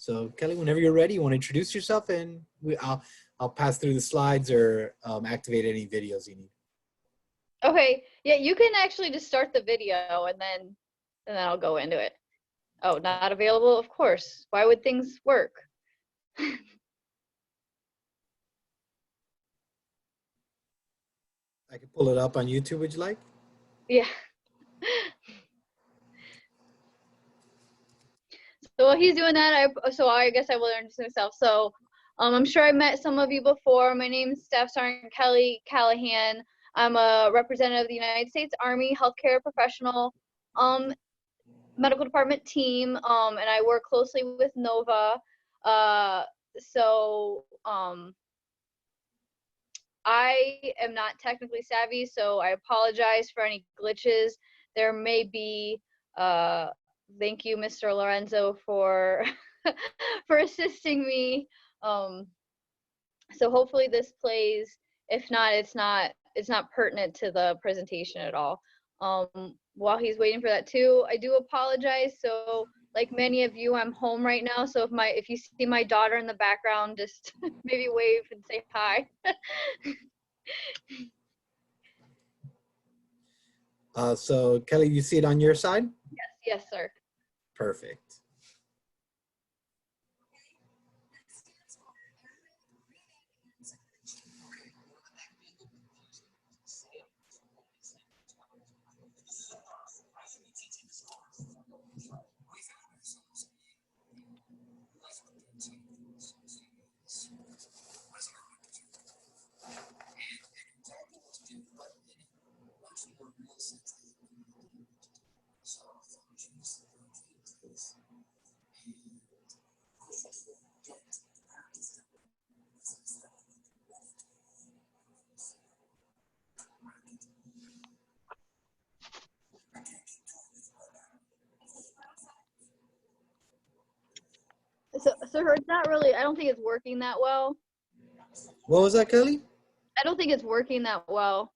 So Kelly, whenever you're ready, you want to introduce yourself, and I'll pass through the slides or activate any videos you need. Okay, yeah, you can actually just start the video and then I'll go into it. Oh, not available? Of course. Why would things work? I can pull it up on YouTube, would you like? Yeah. So while he's doing that, I guess I will introduce myself. So I'm sure I met some of you before. My name is Staff Sergeant Kelly Callahan. I'm a representative of the United States Army healthcare professional medical department team, and I work closely with NOVA. I am not technically savvy, so I apologize for any glitches there may be. Thank you, Mr. Lorenzo, for for assisting me. So hopefully this plays. If not, it's not pertinent to the presentation at all. While he's waiting for that too, I do apologize. So like many of you, I'm home right now. So if you see my daughter in the background, just maybe wave and say hi. So Kelly, you see it on your side? Yes, sir. Perfect. So it's not really, I don't think it's working that well. What was that, Kelly? I don't think it's working that well.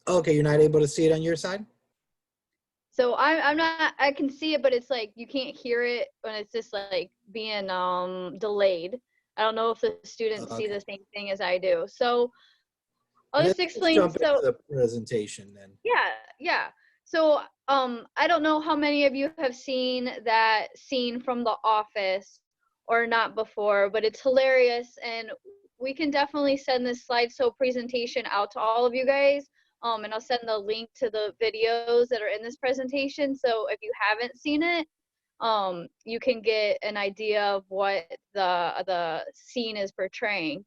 Okay, you're not able to see it on your side? So I'm not, I can see it, but it's like you can't hear it when it's just like being delayed. I don't know if the students see the same thing as I do. So I'll just explain. Let's jump into the presentation then. Yeah. So I don't know how many of you have seen that scene from The Office or not before, but it's hilarious, and we can definitely send this slideshow presentation out to all of you guys. And I'll send the link to the videos that are in this presentation. So if you haven't seen it, you can get an idea of what the scene is portraying.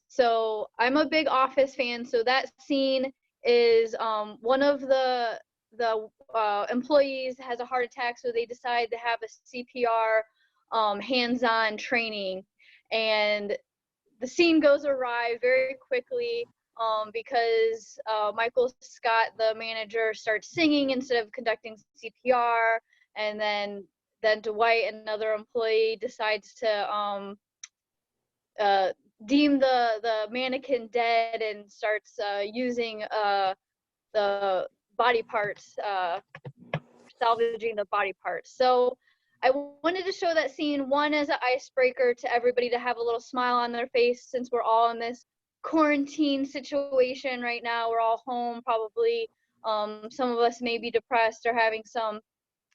So I'm a big Office fan. So that scene is one of the employees has a heart attack, so they decide to have a CPR hands-on training, and the scene goes awry very quickly because Michael Scott, the manager, starts singing instead of conducting CPR, and then Dwight, another employee, decides to deem the mannequin dead and starts using the body parts, salvaging the body parts. So I wanted to show that scene, one, as an icebreaker to everybody to have a little smile on their face, since we're all in this quarantine situation right now. We're all home, probably. Some of us may be depressed or having some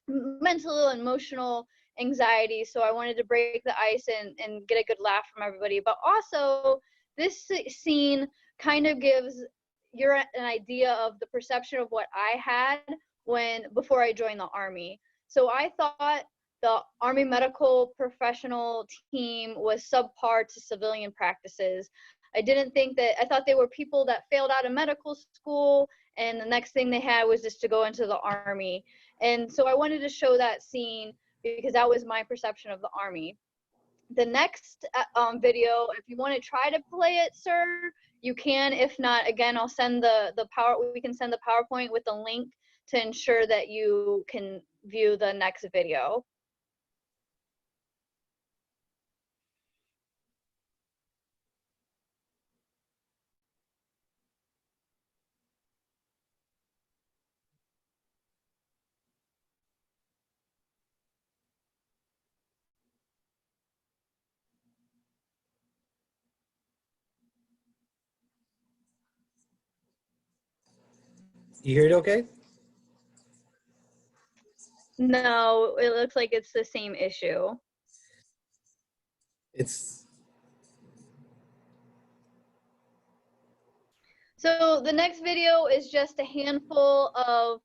mental and emotional anxiety. So I wanted to break the ice and get a good laugh from everybody. But also, this scene kind of gives you an idea of the perception of what I had before I joined the Army. So I thought the Army medical professional team was subpar to civilian practices. I thought they were people that failed out of medical school, and the next thing they had was just to go into the Army. And so I wanted to show that scene because that was my perception of the Army. The next video, if you want to try to play it, sir, you can. If not, again, I'll send we can send the PowerPoint with the link to ensure that you can view the next video. You hear it okay? No, it looks like it's the same issue. It's So the next video is just a handful of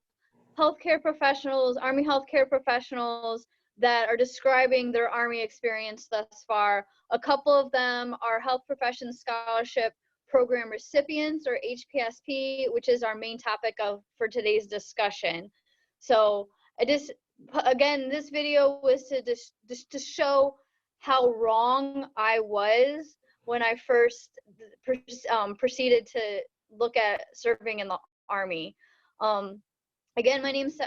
healthcare professionals, Army healthcare professionals that are describing their Army experience thus far. A couple of them are Health Professions Scholarship Program recipients, or HPSP, which is our main topic for today's discussion. So again, this video was to show how wrong I was when I first proceeded to look at serving in the Army. Again, my name's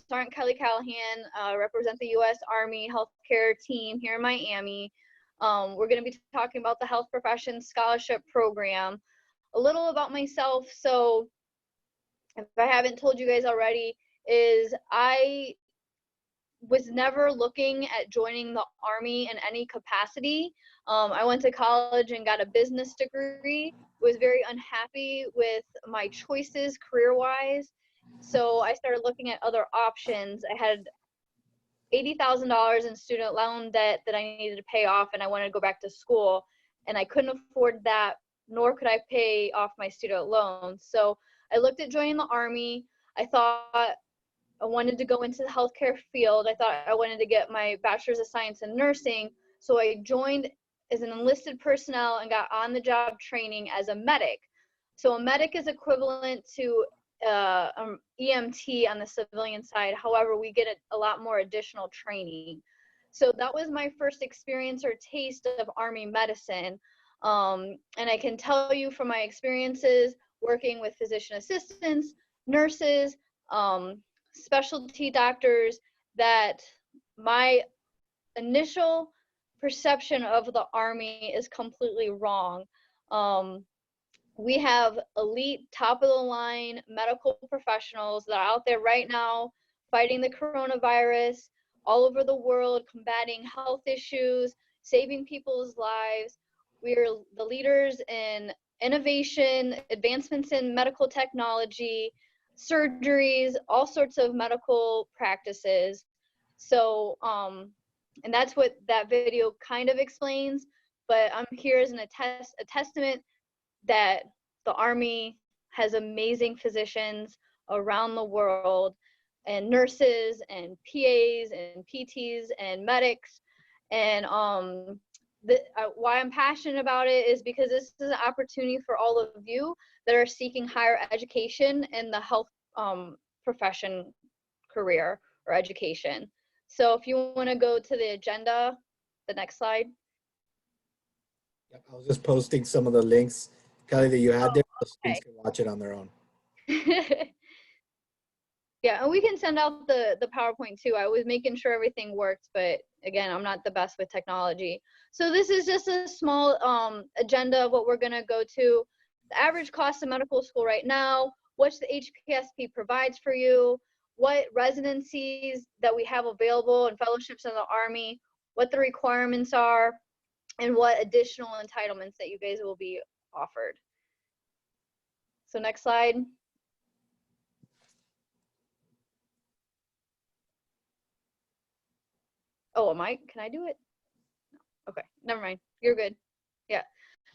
Sergeant Kelly Callahan. Represent the U.S. Army Healthcare Team here in Miami. We're going to be talking about the Health Professions Scholarship Program. A little about myself. So, if I haven't told you guys already, is I was never looking at joining the Army in any capacity. I went to college and got a business degree, was very unhappy with my choices career-wise. So I started looking at other options. I had $80,000 in student loan debt that I needed to pay off, and I wanted to go back to school, and I couldn't afford that, nor could I pay off my student loans. So I looked at joining the Army. I thought I wanted to go into the healthcare field. I thought I wanted to get my bachelor's of science in nursing. So I joined as an enlisted personnel and got on the job training as a medic. So a medic is equivalent to EMT on the civilian side. However, we get a lot more additional training. So that was my first experience or taste of Army medicine. And I can tell you from my experiences working with physician assistants, nurses, specialty doctors, that my initial perception of the Army is completely wrong. We have elite, top of the line medical professionals that are out there right now fighting the coronavirus all over the world, combating health issues, saving people's lives. We're the leaders in innovation, advancements in medical technology, surgeries, all sorts of medical practices. So, and that's what that video kind of explains, but I'm here as a testament that the Army has amazing physicians around the world, and nurses and PAs and PTs and medics. And why I'm passionate about it is because this is an opportunity for all of you that are seeking higher education in the health profession career or education. So if you want to go to the agenda, the next slide. Yep, I was just posting some of the links, Kelly, that you had there. The students Okay. can watch it on their own. Yeah, and we can send out the PowerPoint too. I was making sure everything worked, but again, I'm not the best with technology. So this is just a small agenda of what we're gonna go to. The average cost of medical school right now, what the HPSP provides for you, what residencies that we have available and fellowships in the Army, what the requirements are, and what additional entitlements that you guys will be offered. So next slide. Oh, can I do it? No. Okay, never mind. You're good. Yeah.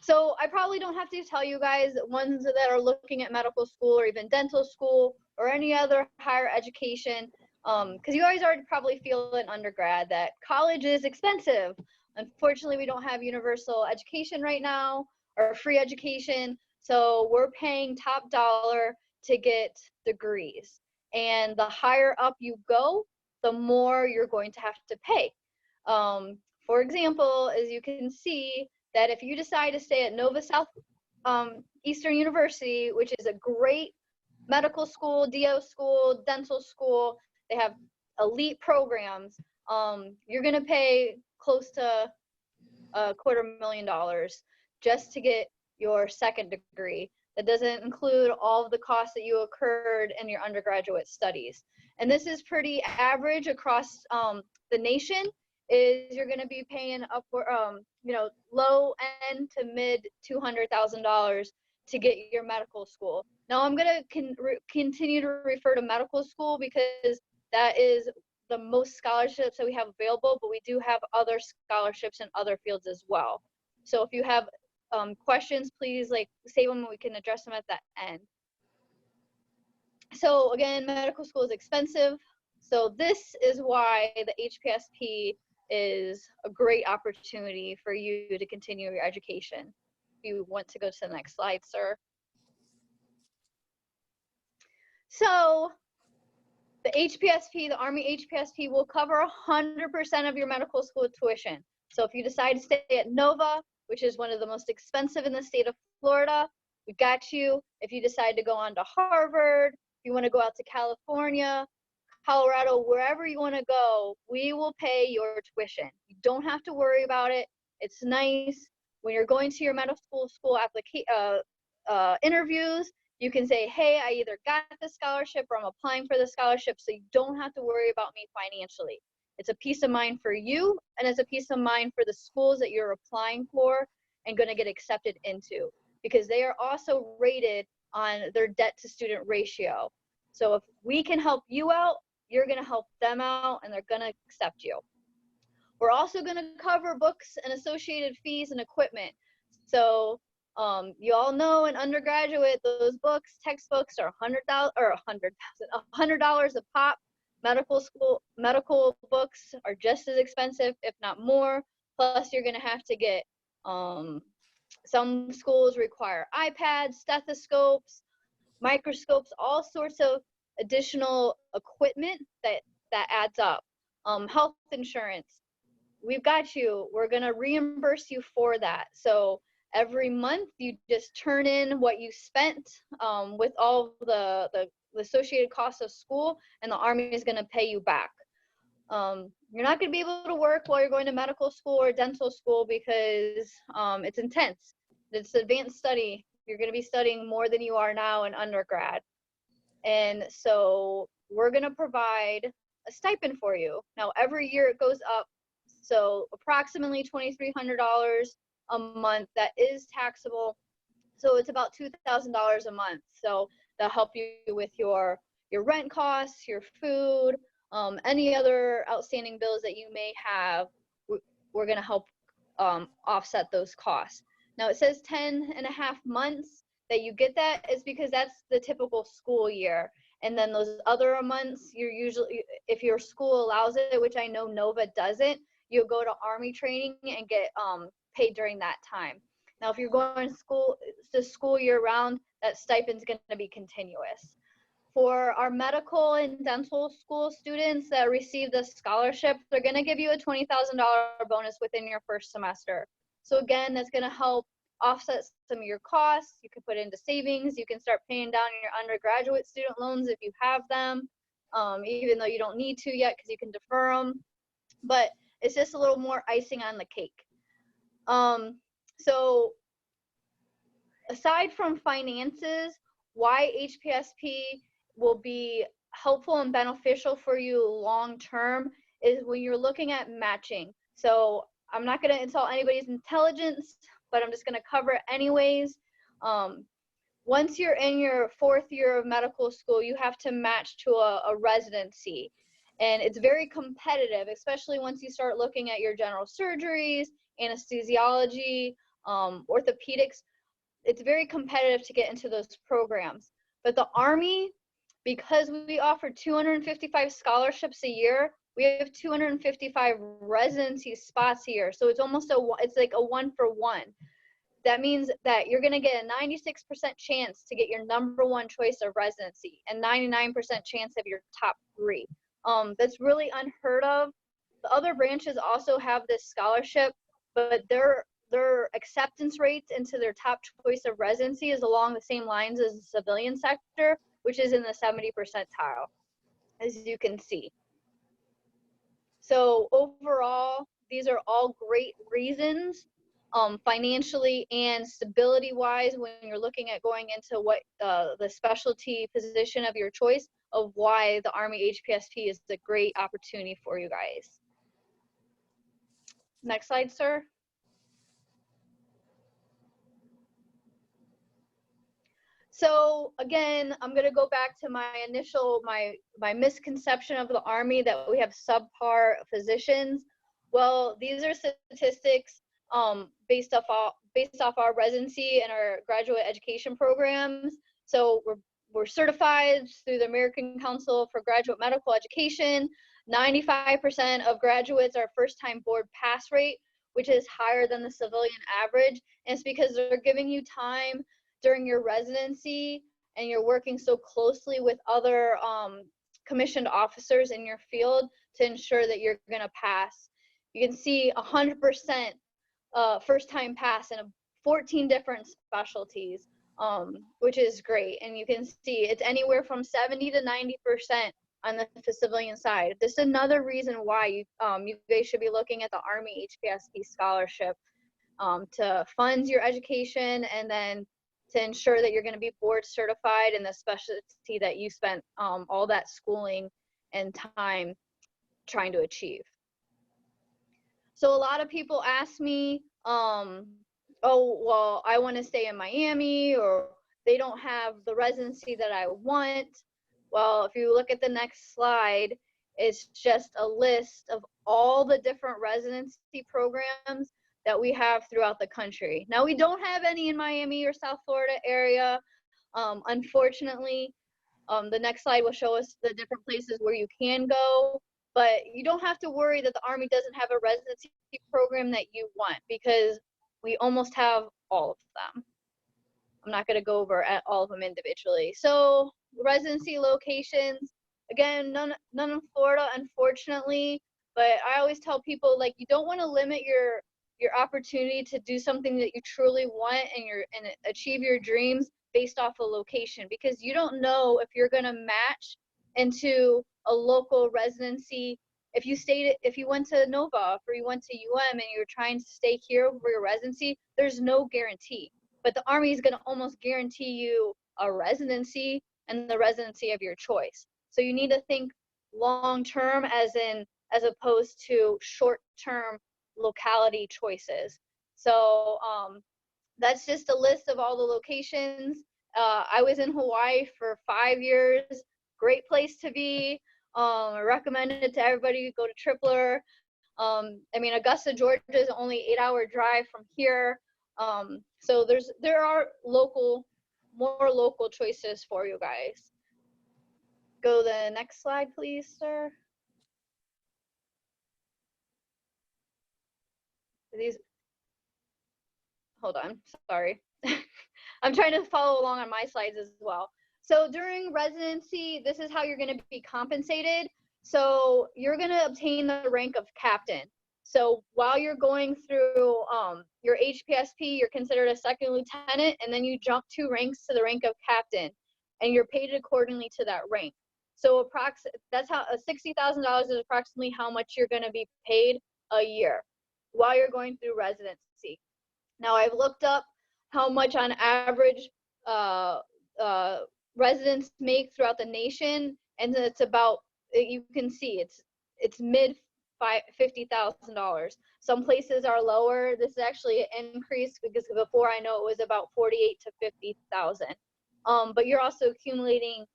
So I probably don't have to tell you guys, ones that are looking at medical school or even dental school or any other higher education, because you guys already probably feel in undergrad that college is expensive. Unfortunately, we don't have universal education right now or free education. So we're paying top dollar to get degrees. And the higher up you go, the more you're going to have to pay. For example, as you can see, that if you decide to stay at Nova South Eastern University, which is a great medical school, DO school, dental school, they have elite programs, you're going to pay close to $250,000 just to get your second degree. That doesn't include all of the costs that you incurred in your undergraduate studies. And this is pretty average across the nation. Is you're going to be paying upward, low end to mid $200,000 to get your medical school. Now I'm going to continue to refer to medical school because that is the most scholarships that we have available, but we do have other scholarships in other fields as well. So if you have questions, please like save them and we can address them at the end. So again, medical school is expensive. So this is why the HPSP is a great opportunity for you to continue your education. If you want to go to the next slide, sir. So the HPSP, the Army HPSP will cover 100% of your medical school tuition. So if you decide to stay at Nova, which is one of the most expensive in the state of Florida, we got you. If you decide to go on to Harvard, if you want to go out to California, Colorado, wherever you want to go, we will pay your tuition. You don't have to worry about it. It's nice. When you're going to your medical school interviews, you can say, hey, I either got the scholarship or I'm applying for the scholarship, so you don't have to worry about me financially. It's a peace of mind for you, and it's a peace of mind for the schools that you're applying for and going to get accepted into, because they are also rated on their debt to student ratio. So if we can help you out, you're going to help them out, and they're going to accept you. We're also going to cover books and associated fees and equipment. So you all know in undergraduate, those books, textbooks are $100 a pop. Medical books are just as expensive, if not more. Plus, you're going to have to get, some schools require iPads, stethoscopes, microscopes, all sorts of additional equipment that adds up. Health insurance, we've got you. We're going to reimburse you for that. So every month you just turn in what you spent with all the associated costs of school, and the Army is going to pay you back. You're not going to be able to work while you're going to medical school or dental school because it's intense. It's advanced study. You're going to be studying more than you are now in undergrad. And so we're going to provide a stipend for you. Now, every year it goes up. So approximately $2,300 a month. That is taxable. So it's about $2,000 a month. So that'll help you with your rent costs, your food, any other outstanding bills that you may have. We're going to help offset those costs. Now it says 10 and a half months that you get that is because that's the typical school year. And then those other months, you're usually, if your school allows it, which I know Nova doesn't, you'll go to Army training and get paid during that time. Now, if you're going to school year round, that stipend is going to be continuous. For our medical and dental school students that receive the scholarship, they're going to give you a $20,000 bonus within your first semester. So again, that's going to help offset some of your costs. You can put into savings. You can start paying down your undergraduate student loans if you have them, even though you don't need to yet because you can defer them. But it's just a little more icing on the cake. So aside from finances, why HPSP will be helpful and beneficial for you long term is when you're looking at matching. So I'm not going to insult anybody's intelligence, but I'm just going to cover it anyways. Once you're in your 4th year of medical school, you have to match to a residency. And it's very competitive, especially once you start looking at your general surgeries, anesthesiology, orthopedics. It's very competitive to get into those programs. But the Army, because we offer 255 scholarships a year, we have 255 residency spots here. So it's almost it's like a 1-for-1. That means that you're going to get a 96% chance to get your #1 choice of residency and 99% chance of your top 3. That's really unheard of. The other branches also have this scholarship, but their acceptance rates into their top choice of residency is along the same lines as the civilian sector, which is in the 70 percentile, as you can see. So overall, these are all great reasons, financially and stability wise, when you're looking at going into what the specialty position of your choice, of why the Army HPSP is a great opportunity for you guys. Next slide, sir. So again, I'm gonna go back to my initial, my misconception of the Army, that we have subpar physicians. Well, these are statistics based off our residency and our graduate education programs. So we're certified through the American Council for Graduate Medical Education. 95% of graduates are first-time board pass rate, which is higher than the civilian average. And it's because they're giving you time during your residency, and you're working so closely with other commissioned officers in your field to ensure that you're going to pass. You can see 100% first time pass in 14 different specialties, which is great. And you can see it's anywhere from 70 to 90% on the civilian side. This is another reason why you guys should be looking at the Army HPSP scholarship to fund your education, and then to ensure that you're going to be board certified in the specialty that you spent all that schooling and time trying to achieve. So a lot of people ask me, oh, well, I want to stay in Miami, or they don't have the residency that I want. Well, if you look at the next slide, it's just a list of all the different residency programs that we have throughout the country. Now, we don't have any in Miami or South Florida area. Unfortunately, the next slide will show us the different places where you can go, but you don't have to worry that the Army doesn't have a residency program that you want, because we almost have all of them. I'm not going to go over at all of them individually. So residency locations, again, none in Florida, unfortunately, but I always tell people, like, you don't want to limit your opportunity to do something that you truly want and achieve your dreams based off a location, because you don't know if you're going to match into a local residency. If you went to Nova or you went to and you're trying to stay here for your residency, there's no guarantee. But the Army is going to almost guarantee you a residency, and the residency of your choice. So you need to think long term, as opposed to short term locality choices. So that's just a list of all the locations. I was in Hawaii for 5 years. Great place to be. I recommend it to everybody. Go to Tripler. I mean, Augusta, Georgia is only 8-hour drive from here. So there are more local choices for you guys. Go to the next slide, please, sir. Hold on, sorry. I'm trying to follow along on my slides as well. So during residency, this is how you're going to be compensated. So you're going to obtain the rank of captain. So while you're going through your HPSP, you're considered a second lieutenant, and then you jump 2 ranks to the rank of captain, and you're paid accordingly to that rank. So that's how $60,000 is approximately how much you're going to be paid a year while you're going through residency. Now, I've looked up how much on average residents make throughout the nation, and it's about, you can see it's mid $50,000. Some places are lower. This is actually an increase, because before I know it was about 48 to 50,000. But you're also accumulating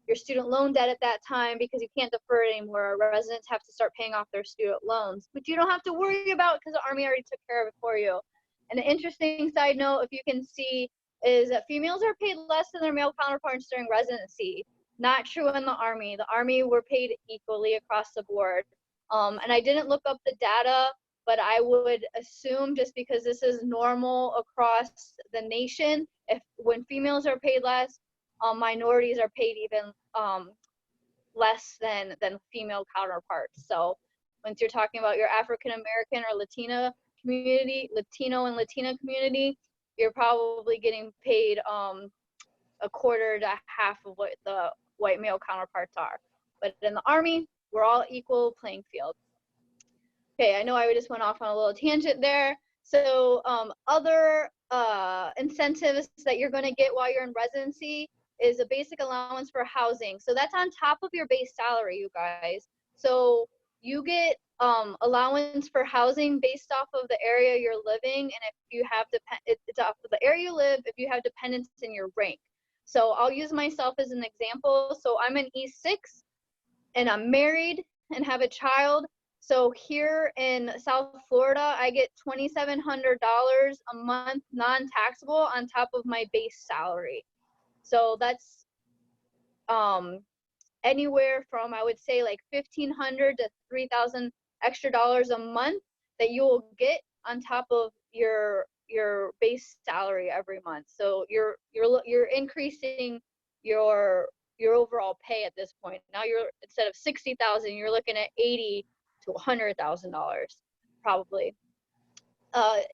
your student loan debt at that time, because you can't defer it anymore. Residents have to start paying off their student loans, which you don't have to worry about because the Army already took care of it for you. And an interesting side note, if you can see, is that females are paid less than their male counterparts during residency. Not true in the Army. The Army were paid equally across the board. And I didn't look up the data, but I would assume, just because this is normal across the nation, when females are paid less, minorities are paid even less than female counterparts. So once you're talking about your African American or Latino and Latina community, you're probably getting paid a quarter to half of what the white male counterparts are. But in the Army, we're all equal playing field. Okay, I know I just went off on a little tangent there. So other incentives that you're going to get while you're in residency is a basic allowance for housing. So that's on top of your base salary, you guys. So you get allowance for housing based off of the area you're living, and if you have it's off of the area you live, if you have dependents in your rank. So I'll use myself as an example. So I'm an E6 and I'm married and have a child. So here in South Florida, I get $2,700 a month non-taxable on top of my base salary. So that's anywhere from, I would say, like $1,500 to $3,000 extra dollars a month that you will get on top of your base salary every month. So you're increasing your overall pay at this point. Now you're, instead of $60,000, you're looking at $80,000 to $100,000 probably.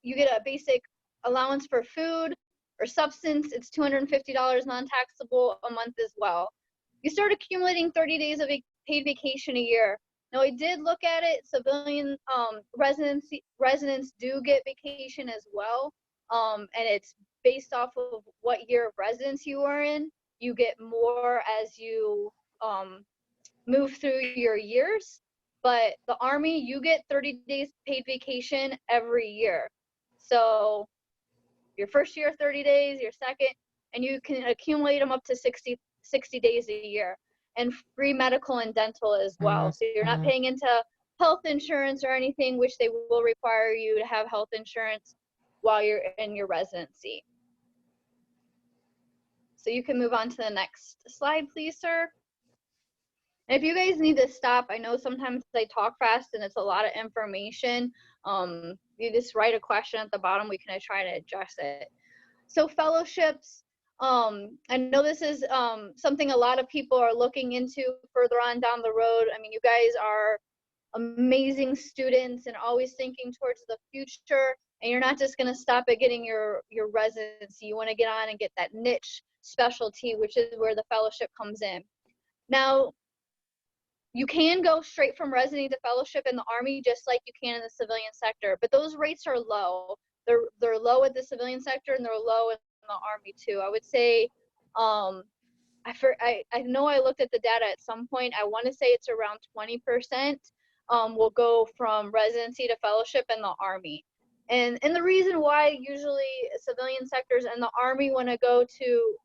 You get a basic allowance for food or substance. It's $250 non-taxable a month as well. You start accumulating 30 days of paid vacation a year. Now, I did look at it. Civilian residents do get vacation as well, and it's based off of what year of residence you are in. You get more as you move through your years. But the Army, you get 30 days paid vacation every year. So your first year, 30 days, your second, and you can accumulate them up to 60 days a year, and free medical and dental as well. So you're not paying into health insurance or anything, which they will require you to have health insurance while you're in your residency. So you can move on to the next slide, please, sir. And if you guys need to stop, I know sometimes I talk fast and it's a lot of information. You just write a question at the bottom, we can try to address it. So fellowships, I know this is something a lot of people are looking into further on down the road. I mean, you guys are amazing students and always thinking towards the future, and you're not just going to stop at getting your residency. You want to get on and get that niche specialty, which is where the fellowship comes in. Now, you can go straight from residency to fellowship in the Army just like you can in the civilian sector, but those rates are low. They're low at the civilian sector and they're low in the Army too. I would say, I know I looked at the data at some point. I want to say it's around 20% will go from residency to fellowship in the Army. And the reason why usually civilian sectors and the Army want to go to,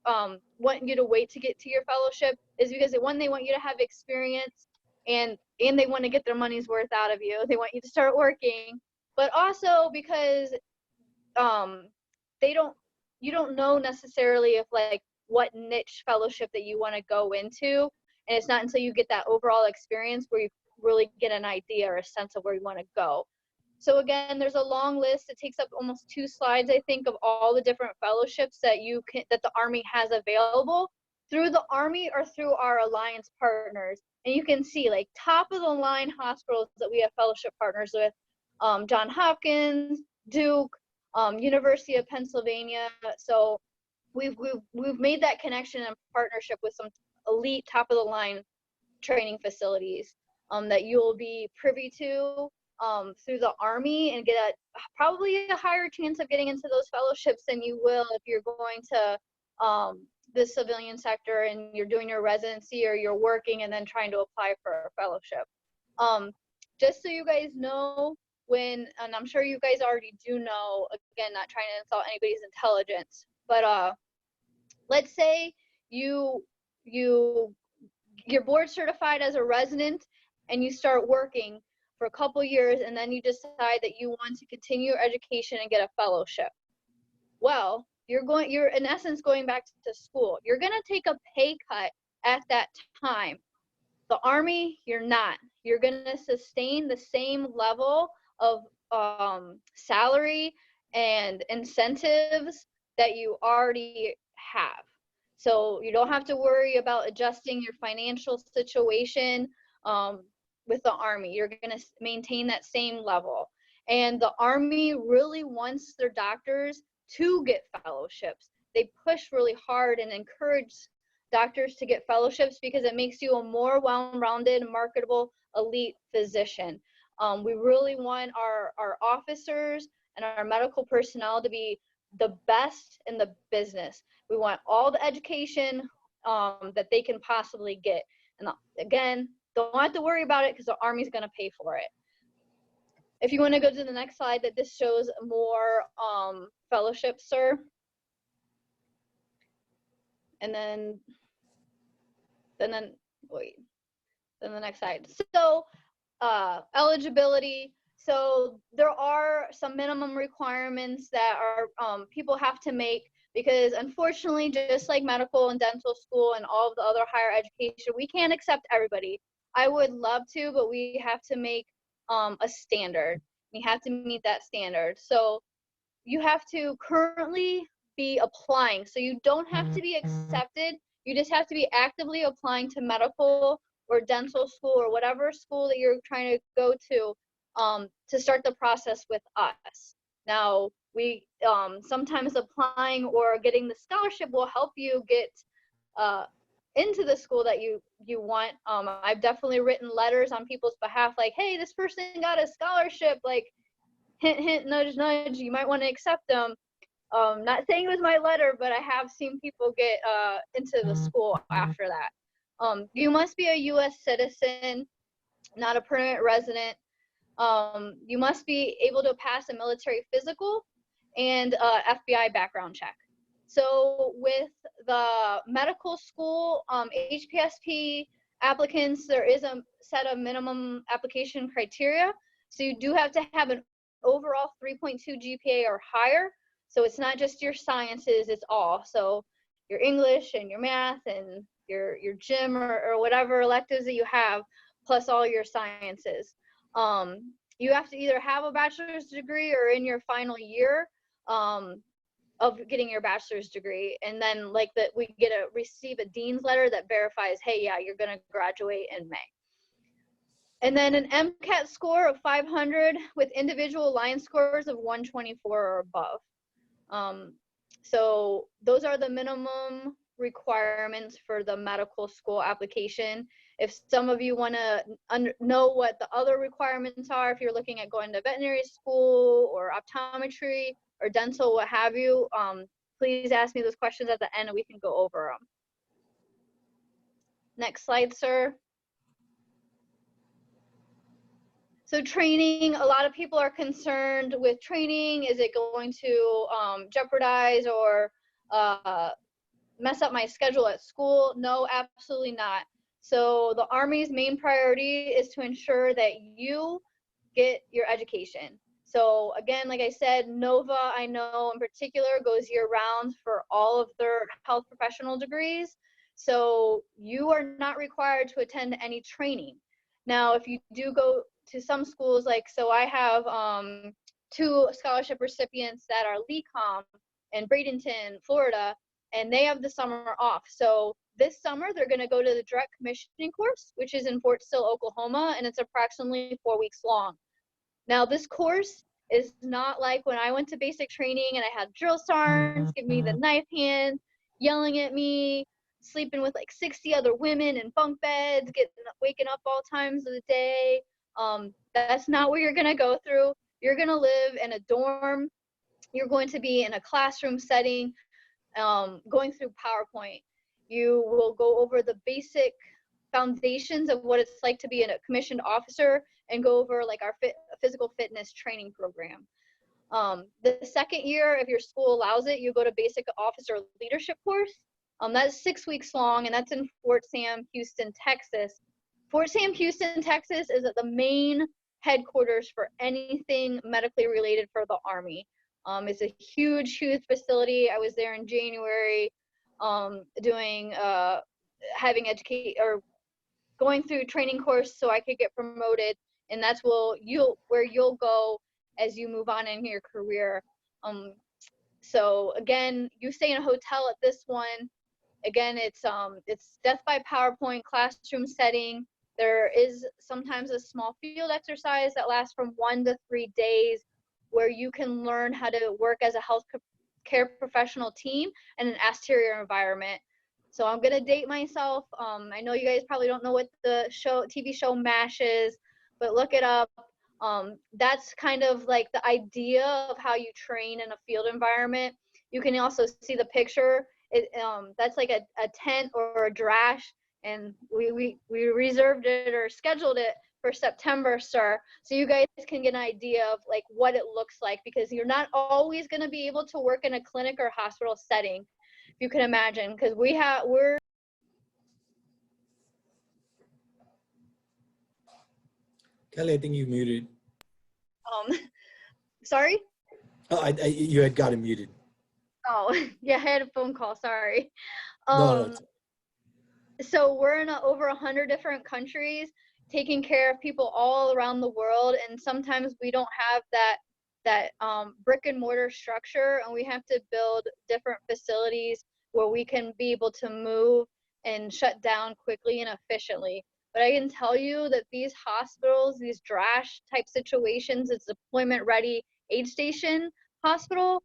want you to wait to get to your fellowship is because one, they want you to have experience, and they want to get their money's worth out of you. They want you to start working, but also because you don't know necessarily if like what niche fellowship that you want to go into, and it's not until you get that overall experience where you really get an idea or a sense of where you want to go. So again, there's a long list. It takes up almost 2 slides, I think, of all the different fellowships that that the Army has available through the Army or through our alliance partners. And you can see like top of the line hospitals that we have fellowship partners with, Johns Hopkins, Duke, University of Pennsylvania. So we've made that connection and partnership with some elite top of the line training facilities that you'll be privy to through the Army, and get probably a higher chance of getting into those fellowships than you will if you're going to the civilian sector and you're doing your residency or you're working and then trying to apply for a fellowship. Just so you guys know, and I'm sure you guys already do know, again, not trying to insult anybody's intelligence, but let's say you're board certified as a resident and you start working for a couple years, and then you decide that you want to continue your education and get a fellowship. Well, you're in essence going back to school. You're going to take a pay cut at that time. The Army, you're not. You're going to sustain the same level of salary and incentives that you already have. So you don't have to worry about adjusting your financial situation with the Army. You're going to maintain that same level. And the Army really wants their doctors to get fellowships. They push really hard and encourage doctors to get fellowships because it makes you a more well-rounded, marketable, elite physician. We really want our officers and our medical personnel to be the best in the business. We want all the education that they can possibly get. And again, don't have to worry about it because the Army's going to pay for it. If you want to go to the next slide, that this shows more fellowships, sir. And then wait, then the next slide. So eligibility. So there are some minimum requirements that are people have to make, because unfortunately, just like medical and dental school and all of the other higher education, we can't accept everybody. I would love to, but we have to make a standard. We have to meet that standard. So you have to currently be applying. So you don't have to be accepted. You just have to be actively applying to medical or dental school or whatever school that you're trying to go to start the process with us. Now, we sometimes applying or getting the scholarship will help you get into the school that you want. I've definitely written letters on people's behalf, like, hey, this person got a scholarship, like, hint, hint, nudge, nudge, you might want to accept them. Not saying it was my letter, but I have seen people get into the school after that. You must be a U.S. citizen, not a permanent resident. You must be able to pass a military physical and FBI background check. So with the medical school, HPSP applicants, there is a set of minimum application criteria. So you do have to have an overall 3.2 GPA or higher. So it's not just your sciences, it's all. So your English and your math and your gym or whatever electives that you have, plus all your sciences. You have to either have a bachelor's degree or in your final year of getting your bachelor's degree, and then like that we receive a dean's letter that verifies, hey, yeah, you're going to graduate in May. And then an MCAT score of 500 with individual line scores of 124 or above. So those are the minimum requirements for the medical school application. If some of you want to know what the other requirements are, if you're looking at going to veterinary school or optometry or dental, what have you, please ask me those questions at the end and we can go over them. Next slide, sir. So training, a lot of people are concerned with training. Is it going to jeopardize or mess up my schedule at school? No, absolutely not. So the Army's main priority is to ensure that you get your education. So again, like I said, NOVA, I know in particular, goes year round for all of their health professional degrees. So you are not required to attend any training. Now, if you do go to some schools, like, so I have 2 scholarship recipients that are LECOM in Bradenton, Florida, and they have the summer off. So this summer, they're going to go to the direct commissioning course, which is in Fort Sill, Oklahoma, and it's approximately 4 weeks long. Now, this course is not like when I went to basic training and I had drill sergeants give me the knife hand, yelling at me, sleeping with like 60 other women in bunk beds, waking up all times of the day. That's not what you're going to go through. You're going to live in a dorm. You're going to be in a classroom setting, going through PowerPoint. You will go over the basic foundations of what it's like to be a commissioned officer and go over like our physical fitness training program. The second year, if your school allows it, you go to basic officer leadership course. That's 6 weeks long, and that's in Fort Sam, Houston, Texas. Fort Sam, Houston, Texas is the main headquarters for anything medically related for the Army. It's a huge, huge facility. I was there in January doing, going through training course so I could get promoted. And that's where you'll go as you move on in your career. So again, you stay in a hotel at this one. Again, it's death by PowerPoint classroom setting. There is sometimes a small field exercise that lasts from 1 to 3 days where you can learn how to work as a health care professional team in an exterior environment. So I'm gonna date myself. I know you guys probably don't know what the TV show MASH is, but look it up. That's kind of like the idea of how you train in a field environment. You can also see the picture. That's like a tent or a drash, and we reserved it or scheduled it for September, sir, so you guys can get an idea of like what it looks like, because you're not always going to be able to work in a clinic or hospital setting. you can imagine, because we're Kelly, I think you muted. sorry. Oh, you had got it muted. Oh, yeah, I had a phone call. Sorry. No. So we're in over 100 different countries, taking care of people all around the world, and sometimes we don't have that brick and mortar structure, and we have to build different facilities where we can be able to move and shut down quickly and efficiently. But I can tell you that these hospitals, these DRASH type situations, it's deployment ready aid station hospital,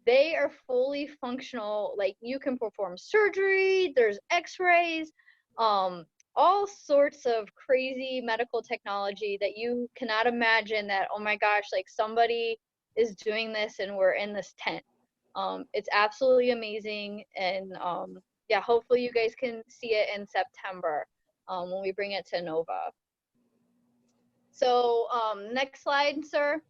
they are fully functional. Like, you can perform surgery, there's x-rays, all sorts of crazy medical technology that you cannot imagine that, oh my gosh, like somebody is doing this and we're in this tent. It's absolutely amazing. And yeah, hopefully you guys can see it in September when we bring it to Nova. So next slide, sir.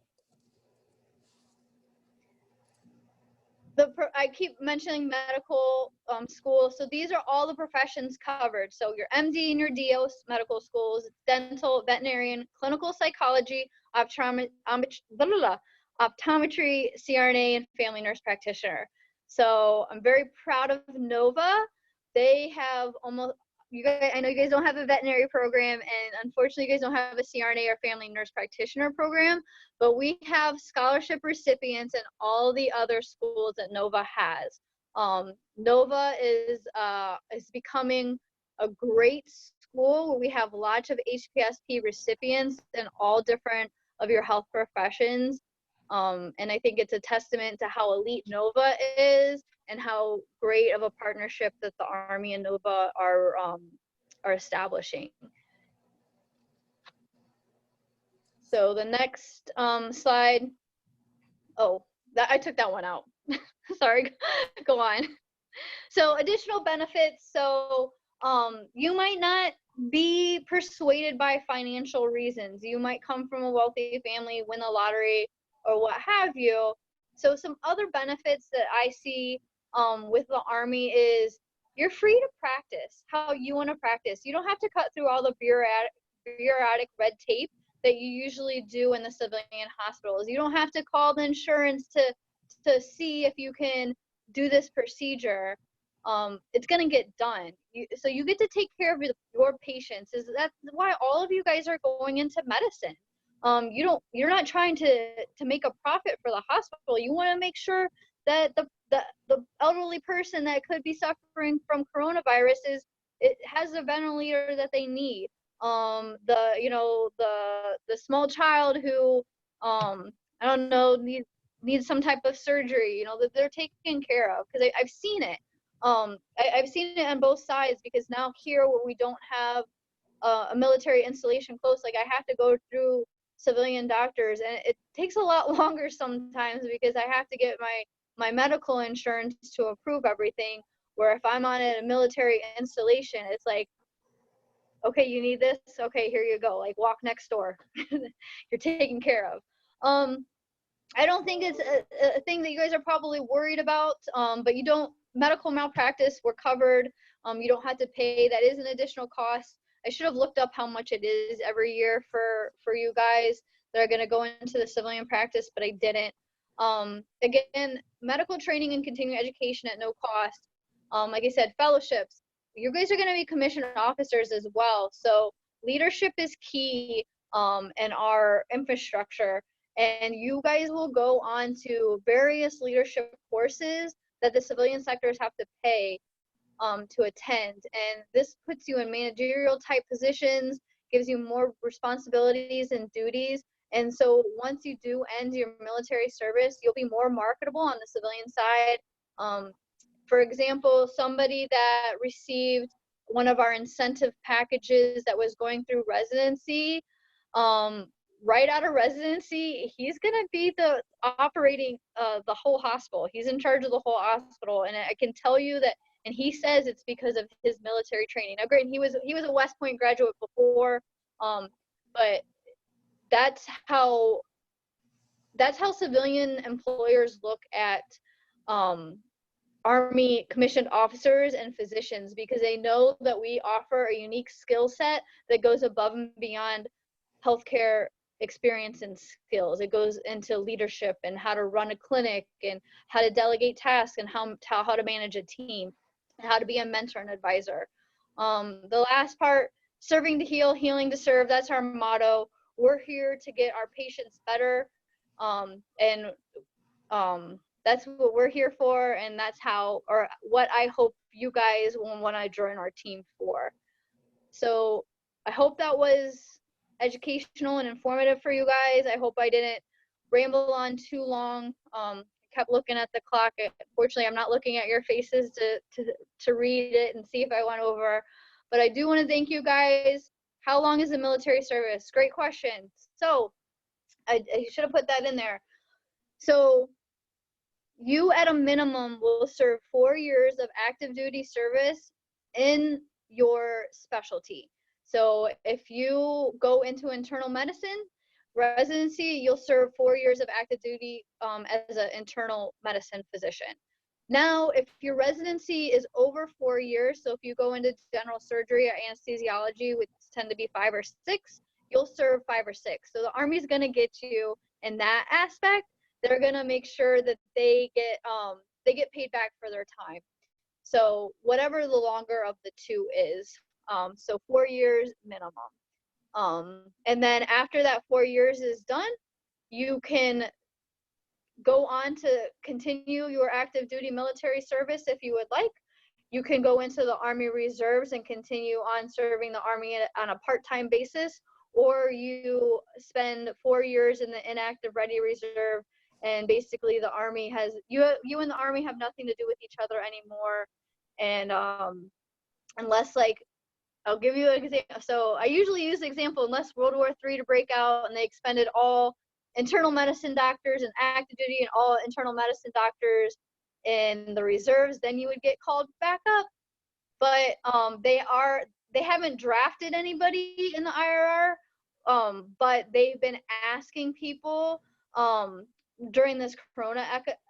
I keep mentioning medical schools. So these are all the professions covered. So your MD and your DO medical schools, dental, veterinarian, clinical psychology, optometry, CRNA, and family nurse practitioner. So I'm very proud of Nova. They have almost, you guys, I know you guys don't have a veterinary program, and unfortunately you guys don't have a CRNA or family nurse practitioner program, but we have scholarship recipients in all the other schools that Nova has. Nova is becoming a great school where we have lots of HPSP recipients in all different of your health professions. And I think it's a testament to how elite Nova is and how great of a partnership that the Army and Nova are establishing. So the next slide. Oh, I took that one out. Sorry, go on. So additional benefits. So you might not be persuaded by financial reasons. You might come from a wealthy family, win the lottery, or what have you. So some other benefits that I see with the Army is you're free to practice how you want to practice. You don't have to cut through all the bureaucratic red tape that you usually do in the civilian hospitals. You don't have to call the insurance to see if you can do this procedure. It's gonna get done. So you get to take care of your patients. That's why all of you guys are going into medicine. You're not trying to make a profit for the hospital. You want to make sure that the elderly person that could be suffering from coronavirus it has the ventilator that they need. The small child who I don't know needs some type of surgery, that they're taken care of, because I've seen it. I've seen it on both sides, because now here where we don't have a military installation close, like I have to go through civilian doctors, and it takes a lot longer sometimes because I have to get my medical insurance to approve everything, where if I'm on a military installation, it's like, okay, you need this, okay, here you go, like walk next door. You're taken care of. I don't think it's a thing that you guys are probably worried about, but medical malpractice, we're covered. You don't have to pay. That is an additional cost. I should have looked up how much it is every year for you guys that are going to go into the civilian practice, but I didn't. Again, medical training and continuing education at no cost. Like I said, fellowships. You guys are going to be commissioned officers as well. So leadership is key in our infrastructure. And you guys will go on to various leadership courses that the civilian sectors have to pay to attend. And this puts you in managerial type positions, gives you more responsibilities and duties. And so once you do end your military service, you'll be more marketable on the civilian side. For example, somebody that received one of our incentive packages that was going through residency, right out of residency, he's going to be the operating the whole hospital. He's in charge of the whole hospital. And I can tell you that, and he says it's because of his military training. Now, great, he was a West Point graduate before, but that's how civilian employers look at Army commissioned officers and physicians, because they know that we offer a unique skill set that goes above and beyond healthcare experience and skills. It goes into leadership and how to run a clinic and how to delegate tasks and how to manage a team and how to be a mentor and advisor. The last part, serving to heal, healing to serve, that's our motto. We're here to get our patients better, and that's what we're here for, and that's how, or what I hope you guys will want to join our team for. So I hope that was educational and informative for you guys. I hope I didn't ramble on too long. Kept looking at the clock. Fortunately, I'm not looking at your faces to read it and see if I went over. But I do want to thank you guys. How long is the military service? Great question. So I should have put that in there. So you at a minimum will serve 4 years of active duty service in your specialty. So if you go into internal medicine residency, you'll serve 4 years of active duty as an internal medicine physician. Now, if your residency is over 4 years, so if you go into general surgery or anesthesiology, which tend to be 5 or 6, you'll serve 5 or 6. So the Army's going to get you in that aspect. They're going to make sure that they get paid back for their time. So whatever the longer of the two is, so 4 years minimum. And then after that 4 years is done, you can go on to continue your active duty military service if you would like. You can go into the Army Reserves and continue on serving the Army on a part-time basis, or you spend 4 years in the inactive ready reserve, and basically the Army has, you and the Army have nothing to do with each other anymore. And unless, like, I'll give you an example. So I usually use the example, unless World War III to break out and they expended all internal medicine doctors and active duty and all internal medicine doctors in the reserves, then you would get called back up. But they haven't drafted anybody in the IRR, but they've been asking people during this corona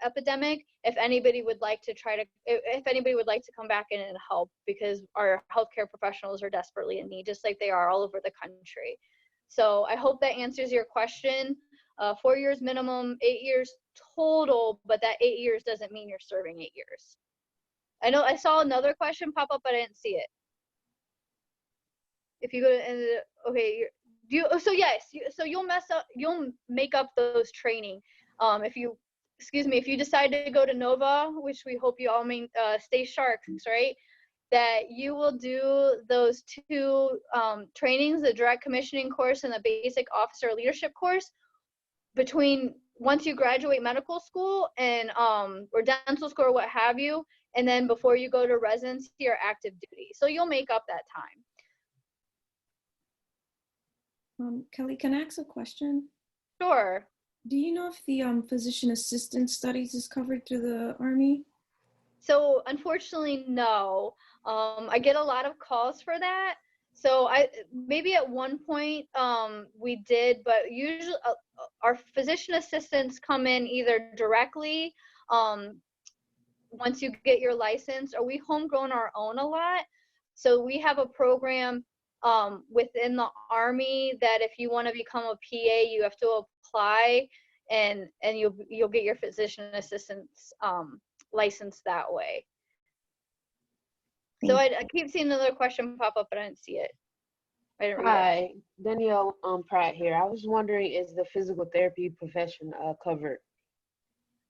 epidemic if anybody would like to come back in and help, because our healthcare professionals are desperately in need, just like they are all over the country. So I hope that answers your question. 4 years minimum, 8 years total, but that 8 years doesn't mean you're serving 8 years. I know I saw another question pop up, but I didn't see it. If you go to, okay, so you'll make up those training. If you decide to go to Nova, which we hope you all stay sharks, right? That you will do those 2 trainings, the direct commissioning course and the basic officer leadership course, between once you graduate medical school and or dental school or what have you, and then before you go to residency or active duty. So you'll make up that time. Kelly, can I ask a question? Sure. Do you know if the physician assistant studies is covered through the Army? So unfortunately, no. I get a lot of calls for that. So maybe at one point we did, but usually our physician assistants come in either directly once you get your license, or we homegrown our own a lot. So we have a program within the Army that if you want to become a PA, you have to apply, and you'll get your physician assistant's license that way. So I keep seeing another question pop up, but I didn't see it. I didn't read it. Hi, Danielle Pratt here. I was wondering, is the physical therapy profession covered?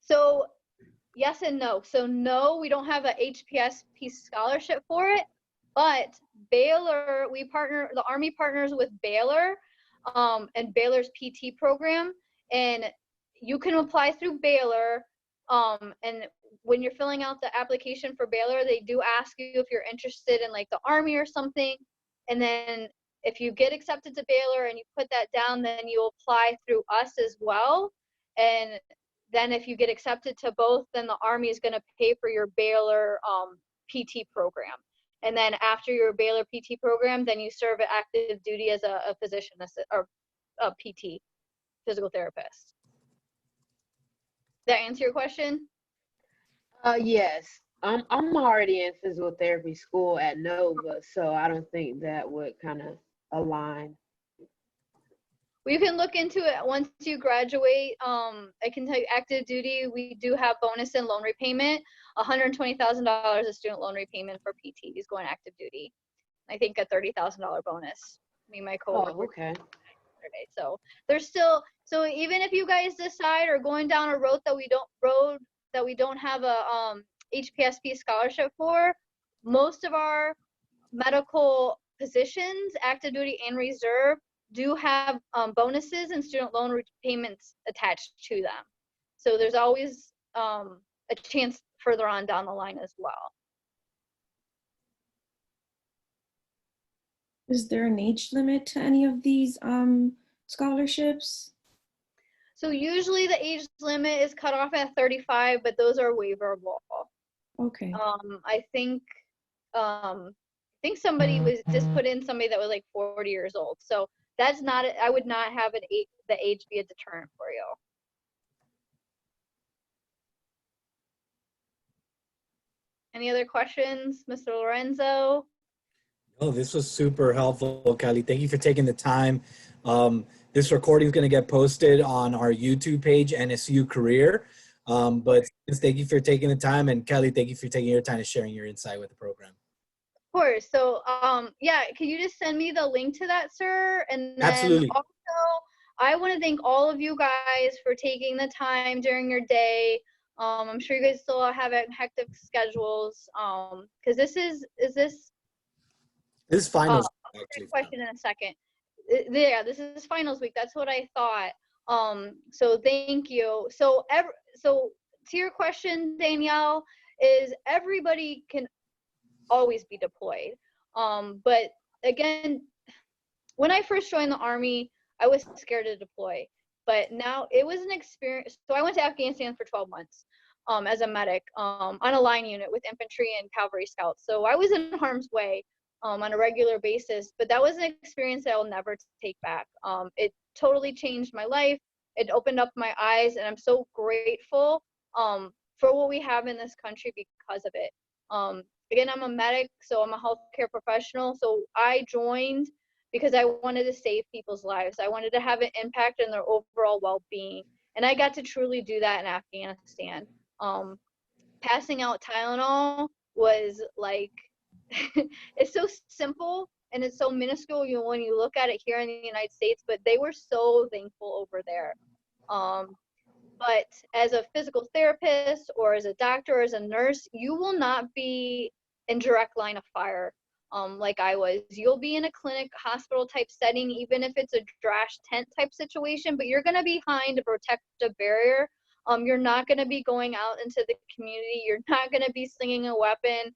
So yes and no. So no, we don't have a HPSP scholarship for it, but Baylor, the Army partners with Baylor and Baylor's PT program, and you can apply through Baylor. And when you're filling out the application for Baylor, they do ask you if you're interested in like the Army or something. And then if you get accepted to Baylor and you put that down, then you apply through us as well. And then if you get accepted to both, then the Army is going to pay for your Baylor PT program. And then after your Baylor PT program, then you serve at active duty as a physician or a PT, physical therapist. Did that answer your question? Yes. I'm already in physical therapy school at Nova, so I don't think that would kind of align. You can look into it once you graduate. I can tell you, active duty, we do have bonus and loan repayment. $120,000 of student loan repayment for PTs going active duty. I think a $30,000 bonus. Me and my coworker. Oh, okay. Yesterday. So there's still, so even if you guys decide or going down a road that we don't have a HPSP scholarship for, most of our medical positions, active duty and reserve, do have bonuses and student loan repayments attached to them. So there's always a chance further on down the line as well. Is there an age limit to any of these scholarships? So usually the age limit is cut off at 35, but those are waiverable. Okay. I think somebody was just put in somebody that was like 40 years old. So that's not, I would not have the age be a deterrent for you. Any other questions, Mr. Lorenzo? Oh, this was super helpful, Kelly. Thank you for taking the time. This recording is going to get posted on our YouTube page, NSU Career. But thank you for taking the time. And Kelly, thank you for taking your time and sharing your insight with the program. Of course. So, yeah, can you just send me the link to that, sir? And then Absolutely. also, I want to thank all of you guys for taking the time during your day. I'm sure you guys still have hectic schedules. Because this is this finals. Actually, question in a second. Yeah, this is finals week. That's what I thought. So thank you. So to your question, Danielle, is everybody can always be deployed. But again, when I first joined the Army, I was scared to deploy. But now it was an experience. So I went to Afghanistan for 12 months as a medic on a line unit with infantry and cavalry scouts. So I was in harm's way on a regular basis, but that was an experience that I'll never take back. It totally changed my life. It opened up my eyes, and I'm so grateful for what we have in this country because of it. Again, I'm a medic, so I'm a healthcare professional. So I joined because I wanted to save people's lives. I wanted to have an impact on their overall well-being, and I got to truly do that in Afghanistan. Passing out Tylenol was like, it's so simple and it's so minuscule when you look at it here in the United States, but they were so thankful over there. But as a physical therapist or as a doctor or as a nurse, you will not be in direct line of fire like I was. You'll be in a clinic, hospital type setting, even if it's a trash tent type situation, but you're going to be behind a protective barrier. You're not going to be going out into the community. You're not going to be slinging a weapon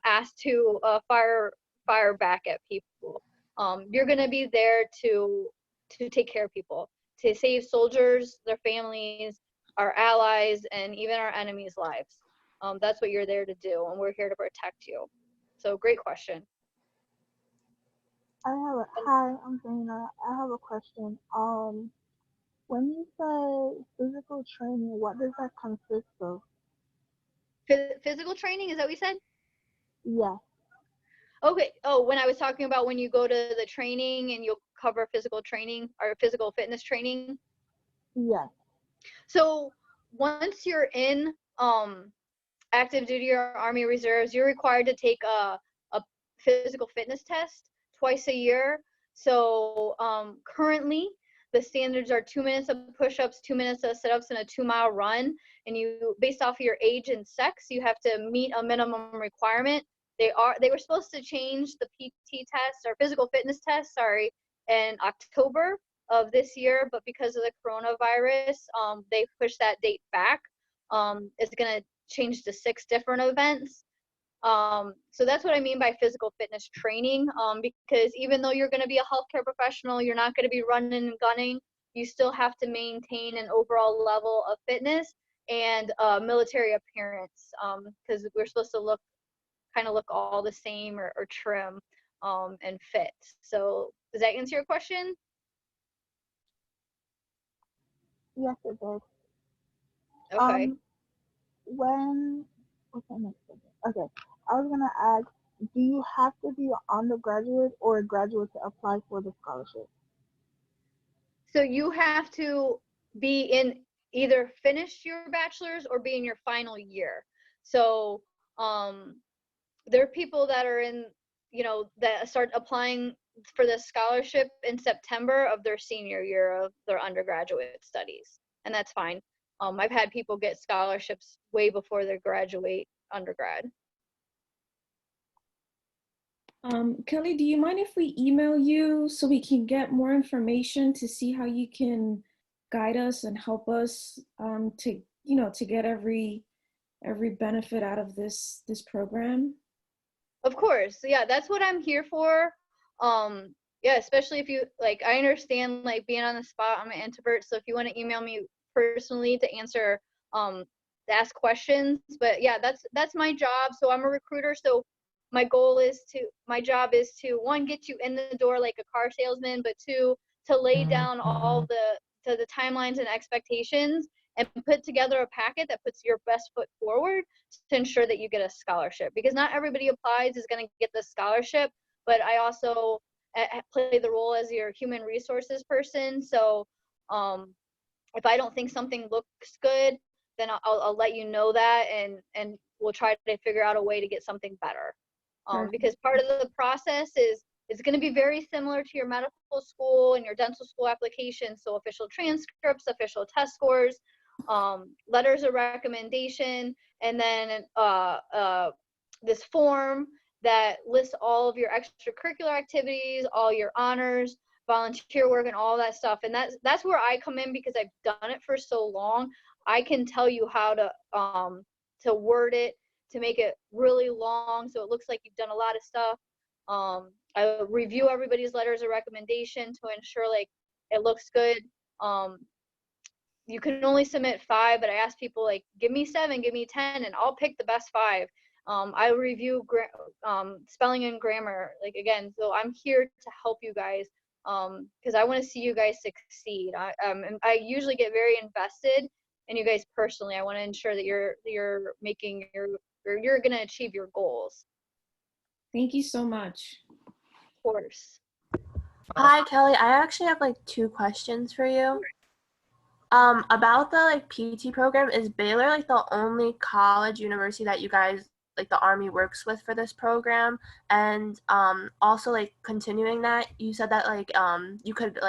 asked to fire back at people. You're going to be there to take care of people, to save soldiers, their families, our allies, and even our enemies' lives. That's what you're there to do, and we're here to protect you. So great question. Hi, I'm Dana. I have a question. When you say physical training, what does that consist of? Physical training, is that what you said? Yes. Okay. Oh, when I was talking about when you go to the training and you'll cover physical training or physical fitness training. Yes. So once you're in active duty or Army Reserves, you're required to take a physical fitness test twice a year. So currently the standards are 2 minutes of push-ups, 2 minutes of sit-ups, and a 2-mile run. And you, based off of your age and sex, you have to meet a minimum requirement. They were supposed to change the PT test or physical fitness test, sorry, in October of this year, but because of the coronavirus, they pushed that date back. It's going to change to 6 different events. So that's what I mean by physical fitness training, because even though you're going to be a healthcare professional, you're not going to be running and gunning. You still have to maintain an overall level of fitness and military appearance, because we're supposed to kind of look all the same or trim and fit. So does that answer your question? Yes, it does. Okay. When what's that next question? Okay, I was gonna ask, do you have to be an undergraduate or a graduate to apply for the scholarship? So you have to be in either finish your bachelor's or be in your final year. So there are people that are in, that start applying for the scholarship in September of their senior year of their undergraduate studies, and that's fine. I've had people get scholarships way before they graduate undergrad. Kelly, do you mind if we email you so we can get more information to see how you can guide us and help us to get every benefit out of this program? Of course, yeah, that's what I'm here for. Yeah, especially if you like, I understand like being on the spot. I'm an introvert, so if you want to email me personally to answer, to ask questions, but yeah, that's my job. So I'm a recruiter. So my job is to, one, get you in the door like a car salesman, but two, to lay down all the timelines and expectations and put together a packet that puts your best foot forward to ensure that you get a scholarship, because not everybody applies is going to get the scholarship, but I also play the role as your human resources person. So if I don't think something looks good, then I'll let you know that, and we'll try to figure out a way to get something better. Because part of the process is it's going to be very similar to your medical school and your dental school application. So official transcripts, official test scores, letters of recommendation, and then this form that lists all of your extracurricular activities, all your honors, volunteer work, and all that stuff. And that's where I come in, because I've done it for so long. I can tell you how to word it, to make it really long so it looks like you've done a lot of stuff. I review everybody's letters of recommendation to ensure like it looks good. You can only submit 5, but I ask people like, give me 7, give me 10, and I'll pick the best 5. I review spelling and grammar, like, again, so I'm here to help you guys, because I want to see you guys succeed. And I usually get very invested in you guys personally. I want to ensure that you're making you're going to achieve your goals. Thank you so much. Of course. Hi, Kelly. I actually have like 2 questions for you. About the like PT program, is Baylor like the only college university that you guys, like the Army, works with for this program? And also like continuing that, you said that like you could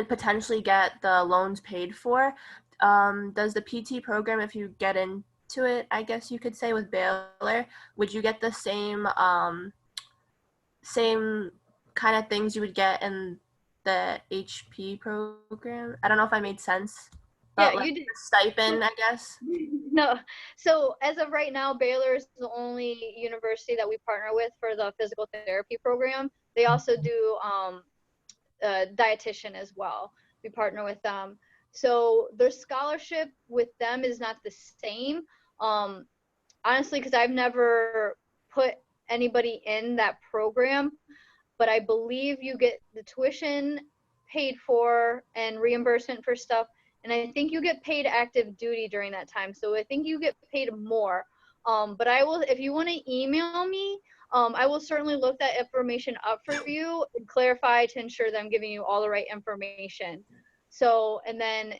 potentially get the loans paid for. Does the PT program, if you get into it, I guess you could say, with Baylor, would you get the same kind of things you would get in the HP program? I don't know if I made sense, but Yeah, like you did. Stipend, I guess. No, so as of right now, Baylor is the only university that we partner with for the physical therapy program. They also do dietitian as well. We partner with them. So their scholarship with them is not the same. Honestly, because I've never put anybody in that program, but I believe you get the tuition paid for and reimbursement for stuff. And I think you get paid active duty during that time. So I think you get paid more. But I will, if you want to email me, I will certainly look that information up for you and clarify to ensure that I'm giving you all the right information. So, and I'm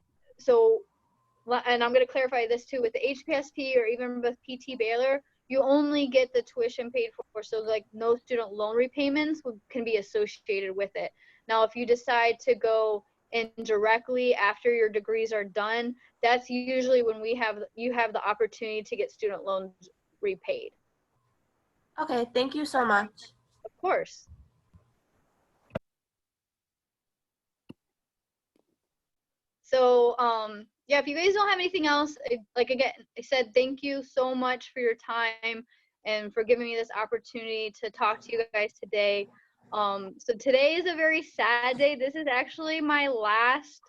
going to clarify this too, with the HPSP or even with PT Baylor, you only get the tuition paid for. So like no student loan repayments can be associated with it. Now, if you decide to go in directly after your degrees are done, that's usually when you have the opportunity to get student loans repaid. Okay, thank you so much. Of course. So yeah, if you guys don't have anything else, like again, I said, thank you so much for your time and for giving me this opportunity to talk to you guys today. So today is a very sad day. This is actually my last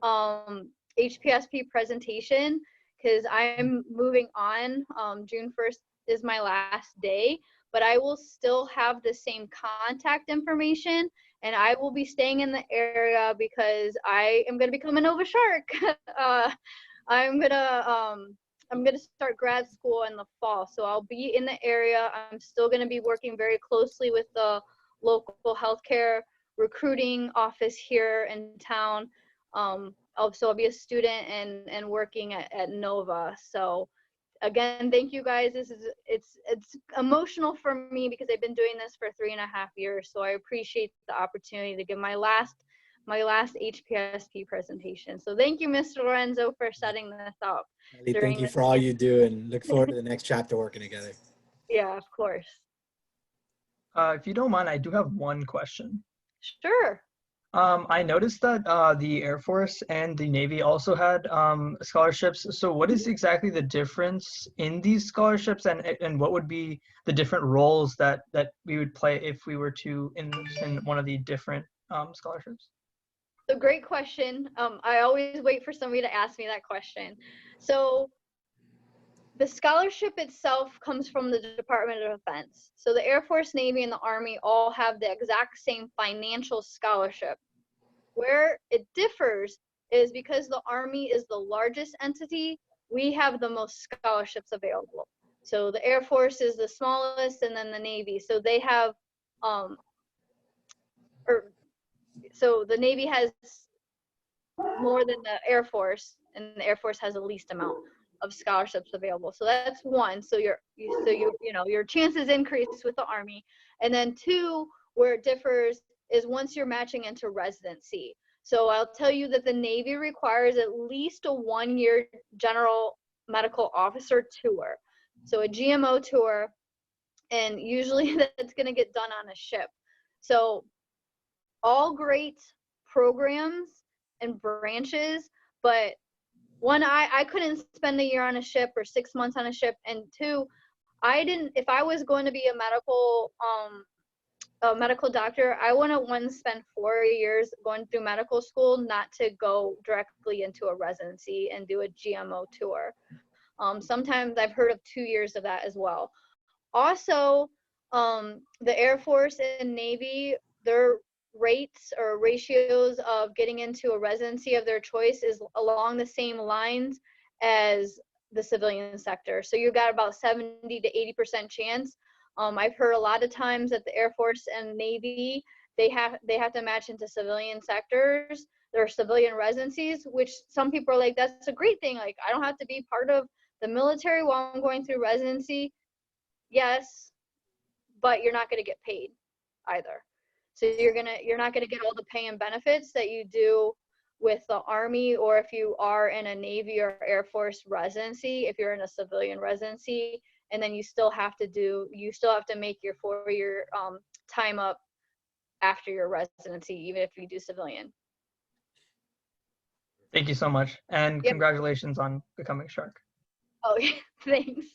HPSP presentation, because I'm moving on. June 1st is my last day, but I will still have the same contact information, and I will be staying in the area because I am going to become a Nova Shark. I'm I'm going to start grad school in the fall. So I'll be in the area. I'm still going to be working very closely with the local healthcare recruiting office here in town. Also, I'll be a student and working at Nova. So again, thank you guys. It's emotional for me because I've been doing this for 3.5 years. So I appreciate the opportunity to give my last HPSP presentation. So thank you, Mr. Lorenzo, for setting this up. Kelly, thank you for all you do, and look forward to the next chapter working together. Yeah, of course. If you don't mind, I do have one question. Sure. I noticed that the Air Force and the Navy also had scholarships. So what is exactly the difference in these scholarships, and what would be the different roles that we would play if we were to in one of the different scholarships? So great question. I always wait for somebody to ask me that question. So the scholarship itself comes from the Department of Defense. So the Air Force, Navy, and the Army all have the exact same financial scholarship. Where it differs is because the Army is the largest entity, we have the most scholarships available. So the Air Force is the smallest, and then the Navy. So they have, so the Navy has more than the Air Force, and the Air Force has the least amount of scholarships available. So that's one. So your chances increase with the Army. And then two, where it differs is once you're matching into residency. So I'll tell you that the Navy requires at least a 1-year general medical officer tour. So a GMO tour, and usually that's going to get done on a ship. So all great programs and branches, but one, I couldn't spend a year on a ship or 6 months on a ship, and two, if I was going to be a medical doctor, I wouldn't want to spend 4 years going through medical school not to go directly into a residency and do a GMO tour. Sometimes I've heard of 2 years of that as well. Also, the Air Force and Navy, their rates or ratios of getting into a residency of their choice is along the same lines as the civilian sector. So you've got about 70 to 80% chance. I've heard a lot of times that the Air Force and Navy, they have to match into civilian sectors, their civilian residencies, which some people are like, that's a great thing. Like, I don't have to be part of the military while I'm going through residency. Yes, but you're not going to get paid either. So you're not going to get all the pay and benefits that you do with the Army, or if you are in a Navy or Air Force residency, if you're in a civilian residency, and then you still have to make your 4-year time up after your residency, even if you do civilian. Thank you so much, and Yep. congratulations on becoming Shark. Oh, thanks.